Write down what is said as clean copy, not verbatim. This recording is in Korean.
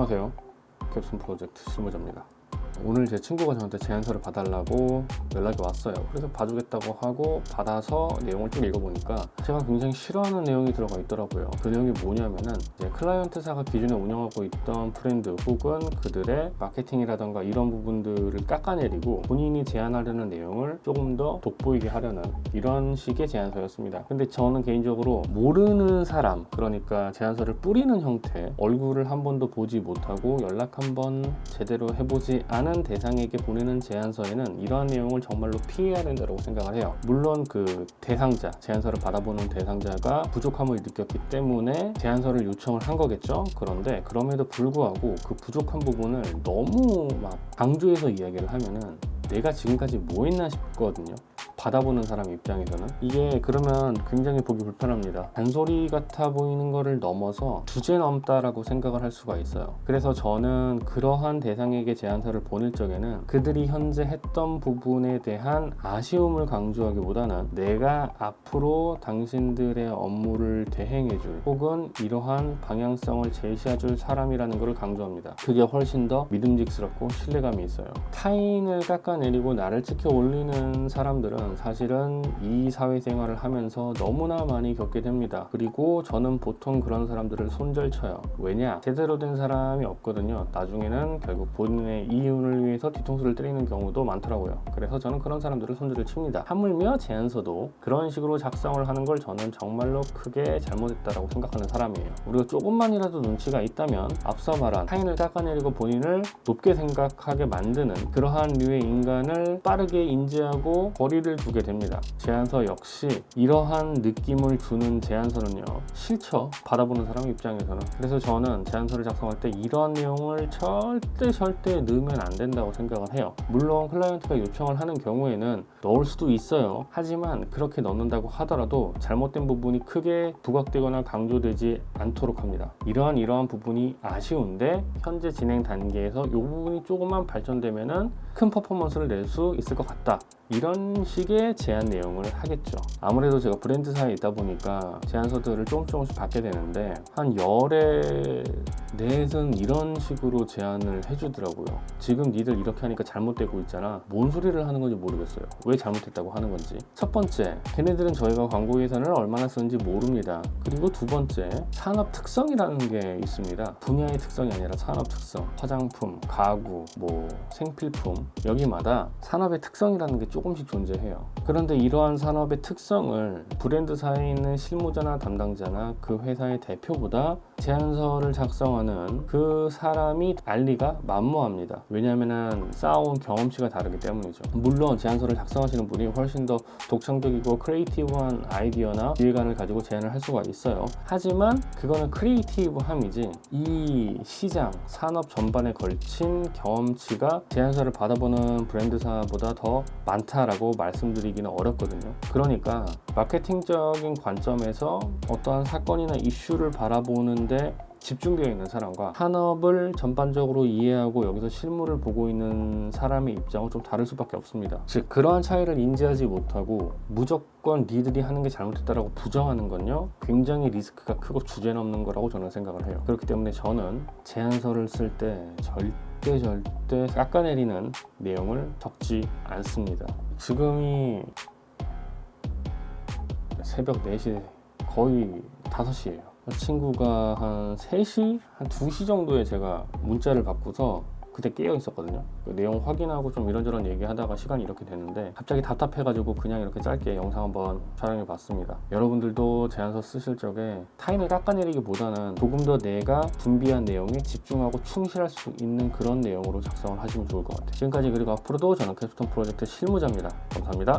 안녕하세요, 캡스톤 프로젝트 실무자입니다. 오늘 제 친구가 저한테 제안서를 봐달라고 연락이 왔어요. 그래서 봐주겠다고 하고 받아서 내용을 쭉 읽어보니까 제가 굉장히 싫어하는 내용이 들어가 있더라고요. 그 내용이 뭐냐면은 이제 클라이언트사가 기존에 운영하고 있던 브랜드 혹은 그들의 마케팅이라던가 이런 부분들을 깎아내리고 본인이 제안하려는 내용을 조금 더 돋보이게 하려는 이런 식의 제안서였습니다. 근데 저는 개인적으로 모르는 사람, 그러니까 제안서를 뿌리는 형태, 얼굴을 한 번도 보지 못하고 연락 한 번 제대로 해보지 않은 대상에게 보내는 제안서에는 이러한 내용을 정말로 피해야 된다고 생각을 해요. 물론 그 대상자, 제안서를 받아보는 대상자가 부족함을 느꼈기 때문에 제안서를 요청을 한 거겠죠. 그런데 그럼에도 불구하고 그 부족한 부분을 너무 막 강조해서 이야기를 하면은 내가 지금까지 뭐 했나 싶거든요. 받아보는 사람 입장에서는 이게 그러면 굉장히 보기 불편합니다. 잔소리 같아 보이는 거를 넘어서 주제 넘다라고 생각을 할 수가 있어요. 그래서 저는 그러한 대상에게 제안서를 보낼 적에는 그들이 현재 했던 부분에 대한 아쉬움을 강조하기보다는 내가 앞으로 당신들의 업무를 대행해줄 혹은 이러한 방향성을 제시해줄 사람이라는 것을 강조합니다. 그게 훨씬 더 믿음직스럽고 신뢰감이 있어요. 타인을 깎아내리고 나를 찍혀 올리는 사람들은 사실은 이 사회생활을 하면서 너무나 많이 겪게 됩니다. 그리고 저는 보통 그런 사람들을 손절쳐요. 왜냐? 제대로 된 사람이 없거든요. 나중에는 결국 본인의 이윤을 위해서 뒤통수를 때리는 경우도 많더라고요. 그래서 저는 그런 사람들을 손절을 칩니다. 하물며 제안서도 그런 식으로 작성을 하는 걸 저는 정말로 크게 잘못했다고 생각하는 사람이에요. 우리가 조금만이라도 눈치가 있다면 앞서 말한 타인을 깎아내리고 본인을 높게 생각하게 만드는 그러한 류의 인간을 빠르게 인지하고 거리를 두게 됩니다. 제안서 역시 이러한 느낌을 주는 제안서는요, 싫죠. 받아보는 사람 입장에서는. 그래서 저는 제안서를 작성할 때 이런 내용을 절대 넣으면 안 된다고 생각을 해요. 물론 클라이언트가 요청을 하는 경우에는 넣을 수도 있어요. 하지만 그렇게 넣는다고 하더라도 잘못된 부분이 크게 부각되거나 강조되지 않도록 합니다. 이러한 부분이 아쉬운데 현재 진행 단계에서 이 부분이 조금만 발전되면은 큰 퍼포먼스를 낼 수 있을 것 같다. 이런 식의 제안 내용을 하겠죠. 아무래도 제가 브랜드사에 있다 보니까 제안서들을 조금씩 받게 되는데 한 열에 넷은 이런 식으로 제안을 해주더라고요. 지금 니들 이렇게 하니까 잘못되고 있잖아. 뭔 소리를 하는 건지 모르겠어요. 왜 잘못했다고 하는 건지. 첫 번째, 걔네들은 저희가 광고 예산을 얼마나 쓰는지 모릅니다. 그리고 두 번째, 산업 특성이라는 게 있습니다. 분야의 특성이 아니라 산업 특성. 화장품, 가구, 생필품, 여기마다 산업의 특성이라는 게 조금씩 존재해요. 그런데 이러한 산업의 특성을 브랜드사에 있는 실무자나 담당자나 그 회사의 대표보다 제안서를 작성하는 그 사람이 알리가 만무합니다. 왜냐하면 쌓아온 경험치가 다르기 때문이죠. 물론 제안서를 작성하시는 분이 훨씬 더 독창적이고 크리에이티브한 아이디어나 기획안을 가지고 제안을 할 수가 있어요. 하지만 그거는 크리에이티브함이지 이 시장, 산업 전반에 걸친 경험치가 제안서를 받아보는 브랜드사보다 더 많다라고 말씀드리기는 어렵거든요. 그러니까 마케팅적인 관점에서 어떠한 사건이나 이슈를 바라보는데 집중되어 있는 사람과 산업을 전반적으로 이해하고 여기서 실물을 보고 있는 사람의 입장은 좀 다를 수밖에 없습니다. 즉 그러한 차이를 인지하지 못하고 무조건 니들이 하는 게 잘못했다라고 부정하는 건요, 굉장히 리스크가 크고 주제넘는 거라고 저는 생각을 해요. 그렇기 때문에 저는 제안서를 쓸 때 절대 깎아내리는 내용을 적지 않습니다. 지금이 새벽 4시, 거의 5시예요. 친구가 한 3시? 한 2시 정도에 제가 문자를 받고서 그때 깨어 있었거든요. 그 내용 확인하고 좀 이런저런 얘기하다가 시간이 이렇게 됐는데 갑자기 답답해가지고 그냥 이렇게 짧게 영상 한번 촬영해 봤습니다. 여러분들도 제안서 쓰실 적에 타인을 깎아내리기보다는 조금 더 내가 준비한 내용에 집중하고 충실할 수 있는 그런 내용으로 작성을 하시면 좋을 것 같아요. 지금까지 그리고 앞으로도 저는 캡스톤 프로젝트 실무자입니다. 감사합니다.